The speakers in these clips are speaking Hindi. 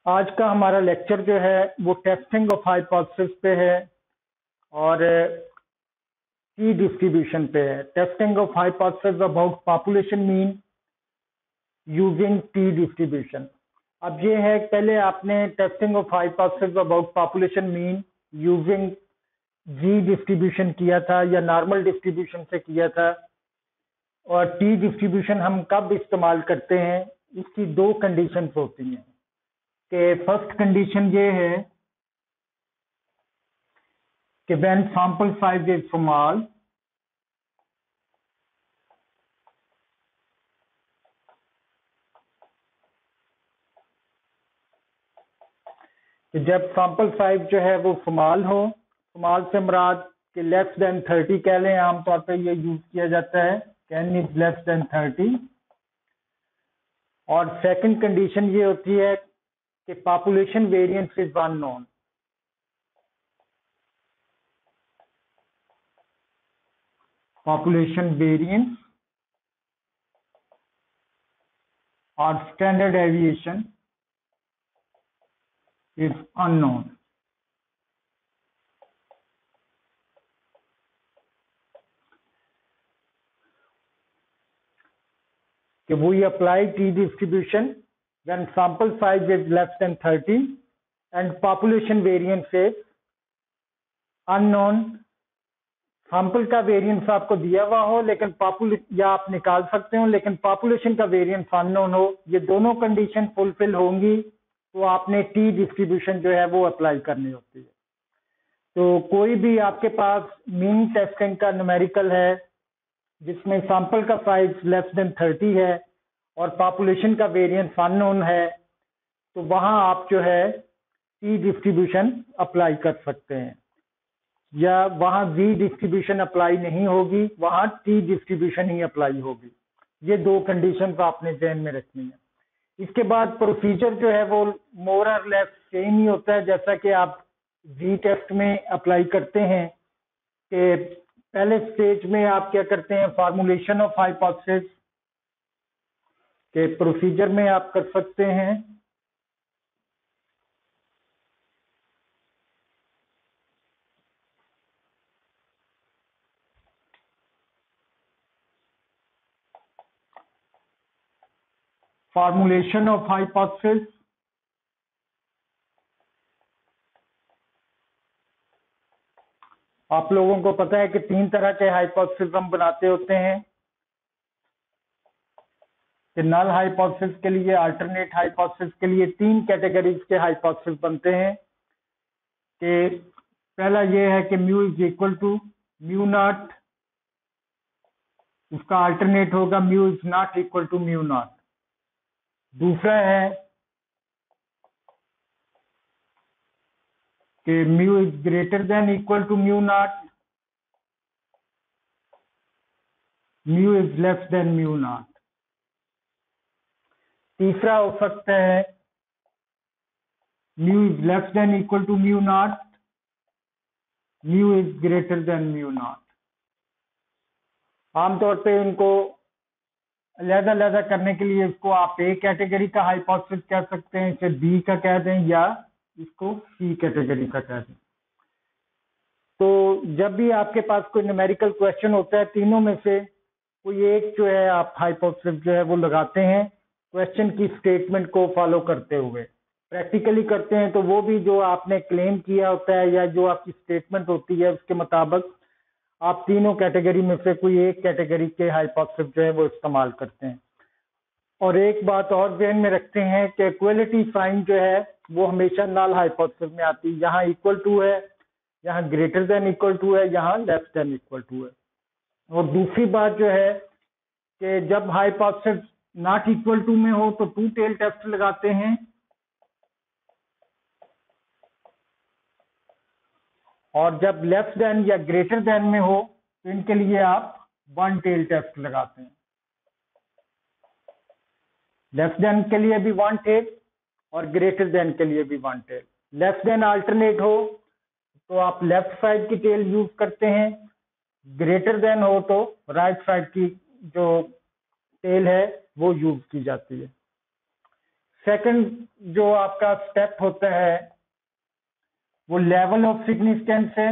आज का हमारा लेक्चर जो है वो टेस्टिंग ऑफ हाइपोथेसिस पे है और टी डिस्ट्रीब्यूशन पे है। Testing of hypothesis about population mean using T distribution. अब ये है, पहले आपने testing of hypothesis about population mean using Z distribution किया था या नॉर्मल डिस्ट्रीब्यूशन से किया था। और टी डिस्ट्रीब्यूशन हम कब इस्तेमाल करते हैं, इसकी दो कंडीशंस होती हैं। कि फर्स्ट कंडीशन ये है कि when sample size is small, कि जब सैंपल साइज जो है वो स्मॉल हो, स्मॉल से मुराद कि लेस देन 30 कह लें, आमतौर पे ये यूज किया जाता है, कैन इज लेस देन 30। और सेकंड कंडीशन ये होती है कि population variance is unknown. Population variance और standard deviation is unknown. We apply t distribution when sample size is less than 30 and population variance is unknown। Sample का वेरिएंस आपको दिया हुआ हो लेकिन या आप निकाल सकते हो लेकिन पॉपुलेशन का वेरिएंस अननोन हो, ये दोनों कंडीशन फुलफिल होंगी तो आपने टी डिस्ट्रीब्यूशन जो है वो अप्लाई करनी होती है। तो कोई भी आपके पास मीन टेस्टिंग का न्यूमेरिकल है जिसमें सैंपल का साइज लेस देन 30 है और पॉपुलेशन का वेरिएंस अननोन है, तो वहां आप जो है टी डिस्ट्रीब्यूशन अप्लाई कर सकते हैं। या वहां वी डिस्ट्रीब्यूशन अप्लाई नहीं होगी, वहां टी डिस्ट्रीब्यूशन ही अप्लाई होगी। ये दो कंडीशन आपने ध्यान में रखनी है। इसके बाद प्रोसीजर जो है वो मोर और लेस सेम ही होता है जैसा कि आप वी टेस्ट में अप्लाई करते हैं। कि पहले स्टेज में आप क्या करते हैं, फॉर्मुलेशन ऑफ हाइपोथेसिस के प्रोसीजर में आप कर सकते हैं। फॉर्मुलेशन ऑफ हाइपोथेसिस, आप लोगों को पता है कि तीन तरह के हाइपोथेसिस हम बनाते होते हैं। कि नल हाइपोथेसिस के लिए, अल्टरनेट हाइपोथेसिस के लिए तीन कैटेगरीज के हाइपोथेसिस बनते हैं। कि पहला ये है कि mu is equal to mu naught, उसका अल्टरनेट होगा mu is not equal to mu naught. दूसरा है कि mu is greater than equal to mu naught, mu is less than mu naught. तीसरा हो सकता है mu is less than equal to mu naught, mu is greater than mu naught. आमतौर पे इनको अलग-अलग करने के लिए इसको आप ए कैटेगरी का हाइपोथेसिस कह सकते हैं, इसे बी का कह दें या इसको सी कैटेगरी का कह दें। तो जब भी आपके पास कोई न्यूमेरिकल क्वेश्चन होता है, तीनों में से कोई एक जो है आप हाइपोथेसिस जो है वो लगाते हैं क्वेश्चन की स्टेटमेंट को फॉलो करते हुए। प्रैक्टिकली करते हैं तो वो भी जो आपने क्लेम किया होता है या जो आपकी स्टेटमेंट होती है उसके मुताबिक आप तीनों कैटेगरी में से कोई एक कैटेगरी के हाइपोथेसिस जो है वो इस्तेमाल करते हैं। और एक बात और ध्यान में रखते हैं कि इक्वलिटी साइन जो है वो हमेशा नल हाइपोथेसिस में आती है। यहाँ इक्वल टू है, यहाँ ग्रेटर देन इक्वल टू है, यहाँ लेस देन इक्वल टू है। और दूसरी बात जो है कि जब हाइपोथेसिस नॉट इक्वल टू में हो तो टू टेल टेस्ट लगाते हैं, और जब लेस देन या ग्रेटर देन में हो तो इनके लिए आप वन टेल टेस्ट लगाते हैं। लेस देन के लिए भी वन टेल और ग्रेटर देन के लिए भी one tail. Less than alternate हो तो आप लेफ्ट साइड की टेल यूज करते हैं, ग्रेटर देन हो तो राइट साइड की जो टेल है वो यूज की जाती है। सेकंड जो आपका स्टेप होता है वो लेवल ऑफ सिग्निफिकेंस है।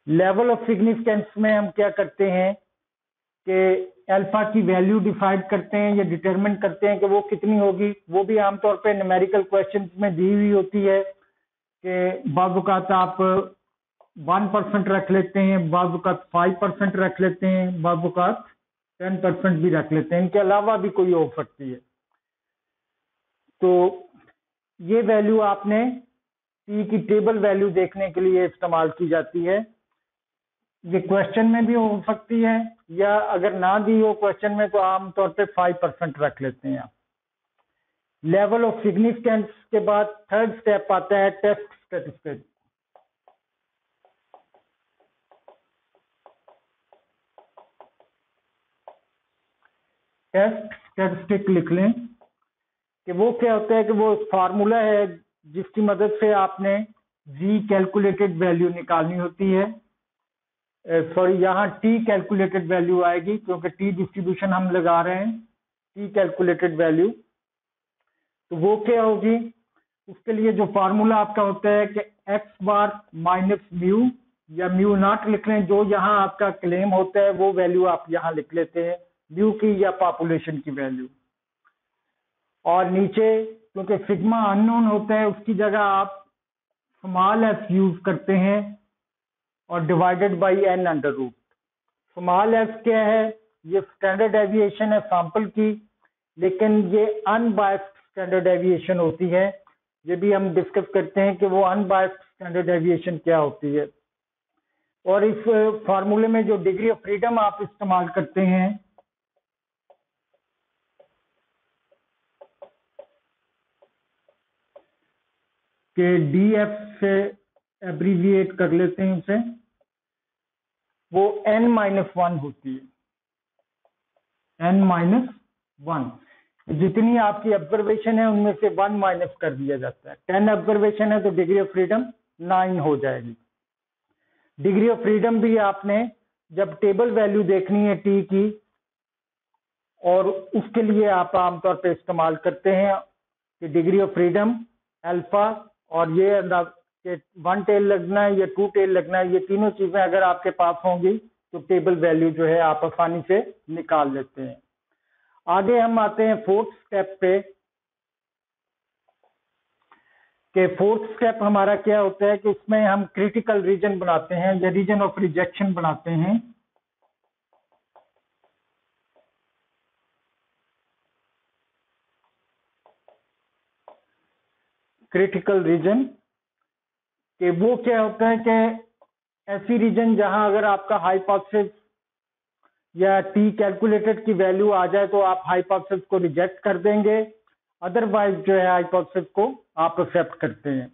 लेवल ऑफ सिग्निफिकेंस में हम क्या करते हैं कि अल्फा की वैल्यू डिसाइड करते हैं या डिटरमिन करते हैं कि वो कितनी होगी। वो भी आमतौर पे न्यूमेरिकल क्वेश्चंस में दी हुई होती है कि बाज़ औक़ात आप 1% रख लेते हैं, बाज़ औक़ात 5% रख लेते हैं, बाज़ औक़ात 10% भी रख लेते हैं। इनके अलावा भी कोई हो सकती है। तो ये वैल्यू आपने टी की टेबल वैल्यू देखने के लिए इस्तेमाल की जाती है। ये क्वेश्चन में भी हो सकती है या अगर ना दी हो क्वेश्चन में तो आमतौर पे 5% रख लेते हैं। लेवल ऑफ सिग्निफिकेंस के बाद थर्ड स्टेप आता है टेस्ट स्टैटिस्टिक। टेस्ट स्टैटिस्टिक लिख लें कि वो क्या होता है कि वो फार्मूला है जिसकी मदद से आपने जी कैलकुलेटेड वैल्यू निकालनी होती है। सॉरी, यहाँ टी कैलकुलेटेड वैल्यू आएगी क्योंकि टी डिस्ट्रीब्यूशन हम लगा रहे हैं। टी कैलकुलेटेड वैल्यू तो वो क्या होगी, उसके लिए जो फार्मूला आपका होता है कि एक्स बार माइनस म्यू या म्यू नॉट लिख लें। जो यहाँ आपका क्लेम होता है वो वैल्यू आप यहाँ लिख लेते हैं, म्यू की या पॉपुलेशन की वैल्यू। और नीचे क्योंकि सिग्मा अननोन होता है उसकी जगह आप स्मॉल एस यूज करते हैं और divided by n under root. Small s क्या है, ये स्टैंडर्ड डेविएशन है सैंपल की, लेकिन ये अनबायस्ड स्टैंडर्ड डेविएशन होती है। ये भी हम डिस्कस करते हैं कि वो अनबायस्ड स्टैंडर्ड डेविएशन क्या होती है। और इस फार्मूले में जो डिग्री ऑफ फ्रीडम आप इस्तेमाल करते हैं कि डीएफ से एब्रीविएट कर लेते हैं उसे, वो n-1 होती है। n-1 जितनी आपकी ऑब्जर्वेशन है उनमें से 1 माइनस कर दिया जाता है। 10 ऑब्जर्वेशन है तो डिग्री ऑफ फ्रीडम 9 हो जाएगी। डिग्री ऑफ फ्रीडम भी आपने जब टेबल वैल्यू देखनी है टी की, और उसके लिए आप आमतौर पे इस्तेमाल करते हैं कि डिग्री ऑफ फ्रीडम अल्फा, और ये कि 1 टेल लगना है या 2 टेल लगना है, ये तीनों चीजें अगर आपके पास होंगी तो टेबल वैल्यू जो है आप आसानी से निकाल लेते हैं। आगे हम आते हैं फोर्थ स्टेप पे कि फोर्थ स्टेप हमारा क्या होता है कि इसमें हम क्रिटिकल रीजन बनाते हैं या रीजन ऑफ रिजेक्शन बनाते हैं। क्रिटिकल रीजन कि वो क्या होता है कि ऐसी रीजन जहां अगर आपका हाइपोथेसिस या टी कैलकुलेटेड की वैल्यू आ जाए तो आप हाइपोथेसिस को रिजेक्ट कर देंगे, अदरवाइज जो है हाइपोथेसिस को आप एक्सेप्ट करते हैं।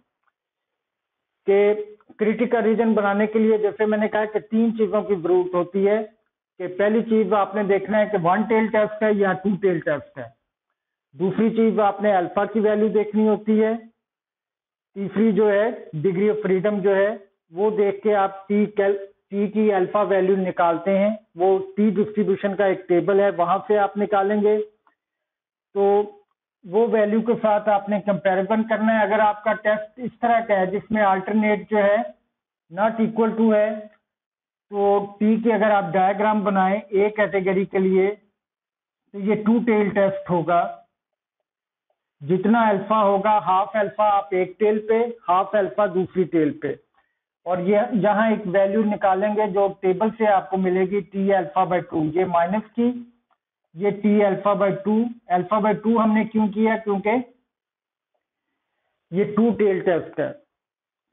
कि क्रिटिकल रीजन बनाने के लिए जैसे मैंने कहा कि 3 चीजों की जरूरत होती है कि पहली चीज आपने देखना है कि 1 टेल टेस्ट है या 2 टेल टेस्ट है। दूसरी चीज आपने अल्फा की वैल्यू देखनी होती है। तीसरी जो है डिग्री ऑफ फ्रीडम जो है वो देख के आप टी की अल्फा वैल्यू निकालते हैं। वो टी डिस्ट्रीब्यूशन का एक टेबल है, वहां से आप निकालेंगे। तो वो वैल्यू के साथ आपने कंपैरिजन करना है। अगर आपका टेस्ट इस तरह का है जिसमें अल्टरनेट जो है नॉट इक्वल टू है, तो टी के अगर आप डायग्राम बनाएं ए कैटेगरी के लिए तो ये 2 टेल टेस्ट होगा। जितना अल्फा होगा हाफ अल्फा आप एक टेल पे, हाफ अल्फा दूसरी टेल पे, और ये यहाँ एक वैल्यू निकालेंगे जो टेबल से आपको मिलेगी टी अल्फा बाई 2। ये माइनस की, ये T alpha by 2। Alpha by 2 हमने क्यों किया, क्योंकि ये 2 टेल टेस्ट है।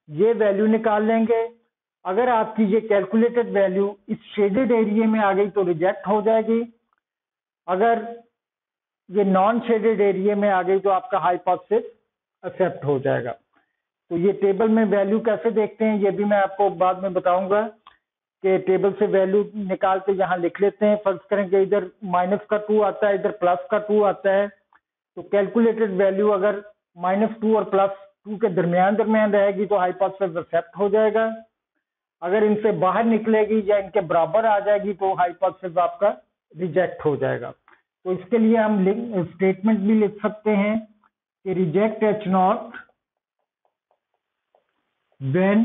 ये वैल्यू निकाल लेंगे। अगर आपकी ये कैलकुलेटेड वैल्यू इस शेडेड एरिया में आ गई तो रिजेक्ट हो जाएगी। अगर ये नॉन शेडेड एरिया में आ गई तो आपका हाइपोथेसिस एक्सेप्ट हो जाएगा। तो ये टेबल में वैल्यू कैसे देखते हैं ये भी मैं आपको बाद में बताऊंगा कि टेबल से वैल्यू निकाल के यहाँ लिख लेते हैं। फर्ज करें कि इधर माइनस का 2 आता है, इधर प्लस का 2 आता है, तो कैलकुलेटेड वैल्यू अगर -2 और +2 के दरमियान रहेगी तो हाइपोथेसिस एक्सेप्ट हो जाएगा। अगर इनसे बाहर निकलेगी या इनके बराबर आ जाएगी तो हाइपोथेसिस आपका रिजेक्ट हो जाएगा। तो इसके लिए हम स्टेटमेंट भी लिख सकते हैं कि reject H naught when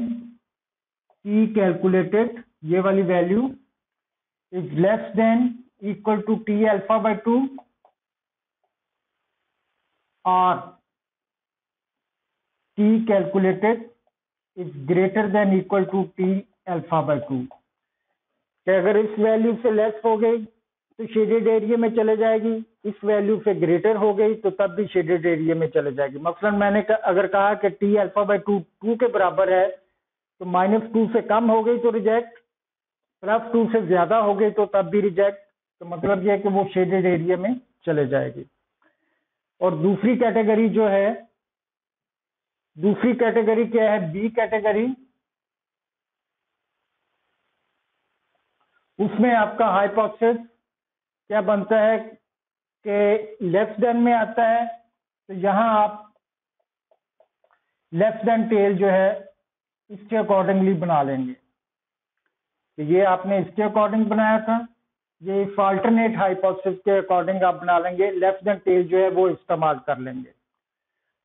T calculated, ये वाली value is less than equal to T alpha by 2 और T calculated is greater than equal to T alpha by 2। अगर इस वैल्यू से लेस हो गई तो शेडेड एरिया में चले जाएगी, इस वैल्यू से ग्रेटर हो गई तो तब भी शेडेड एरिया में चले जाएगी। मसलन मैंने अगर कहा कि टी अल्फा बाय 2 के बराबर है तो -2 से कम हो गई तो रिजेक्ट, +2 से ज्यादा हो गई तो तब भी रिजेक्ट। तो मतलब यह है कि वो शेडेड एरिया में चले जाएगी। और दूसरी कैटेगरी जो है, दूसरी कैटेगरी क्या है, बी कैटेगरी, उसमें आपका हाइपोथेसिस क्या बनता है कि लेफ्ट देन में आता है, तो यहां आप लेफ्ट देन टेल जो है इसके अकॉर्डिंगली बना लेंगे। तो ये आपने इसके अकॉर्डिंग बनाया था, ये इस अल्टरनेट हाइपोथेसिस के अकॉर्डिंग आप बना लेंगे, लेफ्ट देन टेल जो है वो इस्तेमाल कर लेंगे।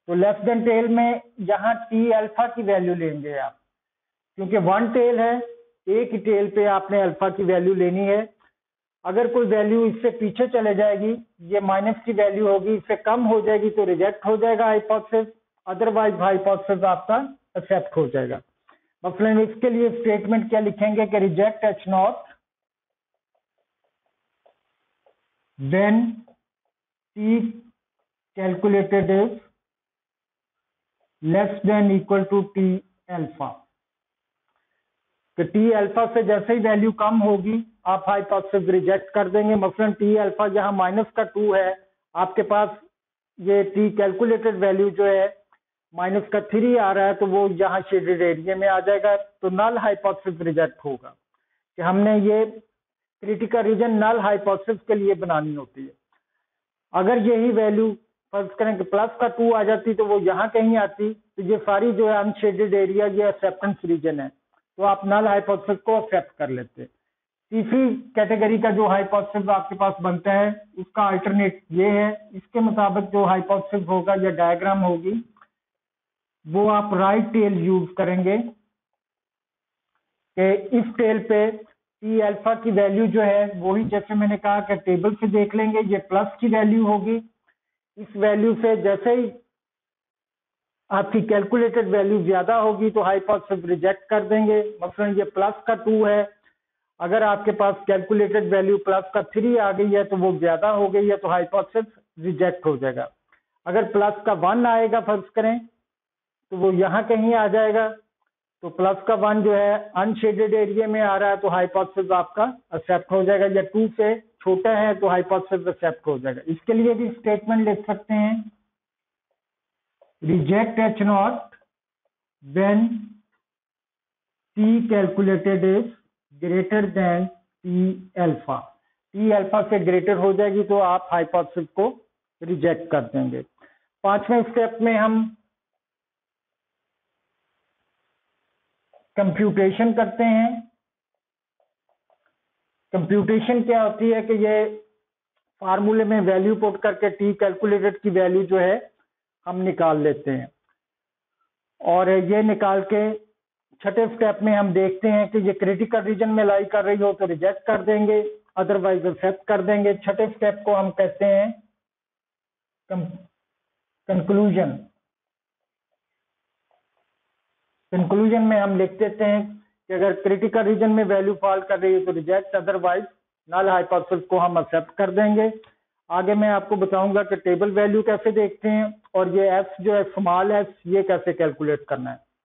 तो लेफ्ट देन टेल में यहाँ टी अल्फा की वैल्यू लेंगे आप, क्योंकि वन टेल है, एक ही टेल पे आपने अल्फा की वैल्यू लेनी है। अगर कोई वैल्यू इससे पीछे चले जाएगी, ये माइनस की वैल्यू होगी, इससे कम हो जाएगी तो रिजेक्ट हो जाएगा हाइपोथेसिस, अदरवाइज हाइपोथेसिस आपका एक्सेप्ट हो जाएगा। मसलन इसके लिए स्टेटमेंट क्या लिखेंगे कि reject H naught when T calculated is less than equal to T alpha. तो टी अल्फा से जैसे ही वैल्यू कम होगी आप हाइपोथेसिस रिजेक्ट कर देंगे। मसलन टी अल्फा जहां -2 है, आपके पास ये टी कैलकुलेटेड वैल्यू जो है -3 आ रहा है, तो वो यहाँ शेडेड एरिया में आ जाएगा, तो नल हाइपोथेसिस रिजेक्ट होगा। कि हमने ये क्रिटिकल रीजन नल हाइपोथेसिस के लिए बनानी होती है। अगर यही वैल्यू फर्ज करें कि +2 आ जाती तो वो यहाँ कहीं आती, तो ये सारी जो है अनशेडेड एरिया ये एक्सेप्टेंस रीजन है, तो आप नल हाइपोथेसिस को एक्सेप्ट कर लेते। तीसरी कैटेगरी का जो हाइपोथेसिस आपके पास बनता है उसका अल्टरनेट ये है, इसके मुताबिक जो हाइपोथेसिस होगा या डायग्राम होगी वो आप राइट टेल यूज करेंगे कि इस टेल पे टी अल्फा की वैल्यू जो है वही जैसे मैंने कहा कि टेबल से देख लेंगे, ये प्लस की वैल्यू होगी, इस वैल्यू से जैसे ही आपकी कैलकुलेटेड वैल्यू ज्यादा होगी तो हाइपोथेसिस रिजेक्ट कर देंगे। मसलन ये +2 है, अगर आपके पास कैलकुलेटेड वैल्यू +3 आ गई है तो वो ज्यादा हो गई है तो हाइपोथेसिस रिजेक्ट हो जाएगा। अगर +1 आएगा फर्ज करें तो वो यहाँ कहीं आ जाएगा, तो +1 जो है अनशेडेड एरिया में आ रहा है तो हाइपोथेसिस आपका एक्सेप्ट हो जाएगा, या 2 से छोटा है तो हाइपोथेसिस एक्सेप्ट हो जाएगा। इसके लिए भी स्टेटमेंट लिख सकते हैं, reject H naught when T calculated is greater then T alpha. T alpha से ग्रेटर हो जाएगी तो आप हाइपोथेसिस को रिजेक्ट कर देंगे। 5वें स्टेप में हम कंप्यूटेशन करते हैं। कंप्यूटेशन क्या होती है कि ये फार्मूले में वैल्यू पुट करके टी कैलकुलेटेड की वैल्यू जो है हम निकाल लेते हैं, और ये निकाल के छठे स्टेप में हम देखते हैं कि ये क्रिटिकल रीजन में लाई कर रही हो तो रिजेक्ट कर देंगे, अदरवाइज एक्सेप्ट कर देंगे। छठे स्टेप को हम कहते हैं कंक्लूजन। कंक्लूजन में हम लिख देते हैं कि अगर क्रिटिकल रीजन में वैल्यू फॉल कर रही है तो रिजेक्ट, अदरवाइज नल हाइपोथेसिस को हम एक्सेप्ट कर देंगे। आगे मैं आपको बताऊंगा कि टेबल वैल्यू कैसे देखते हैं और ये एफ जो है स्मॉल एफ ये कैसे कैलकुलेट करना है।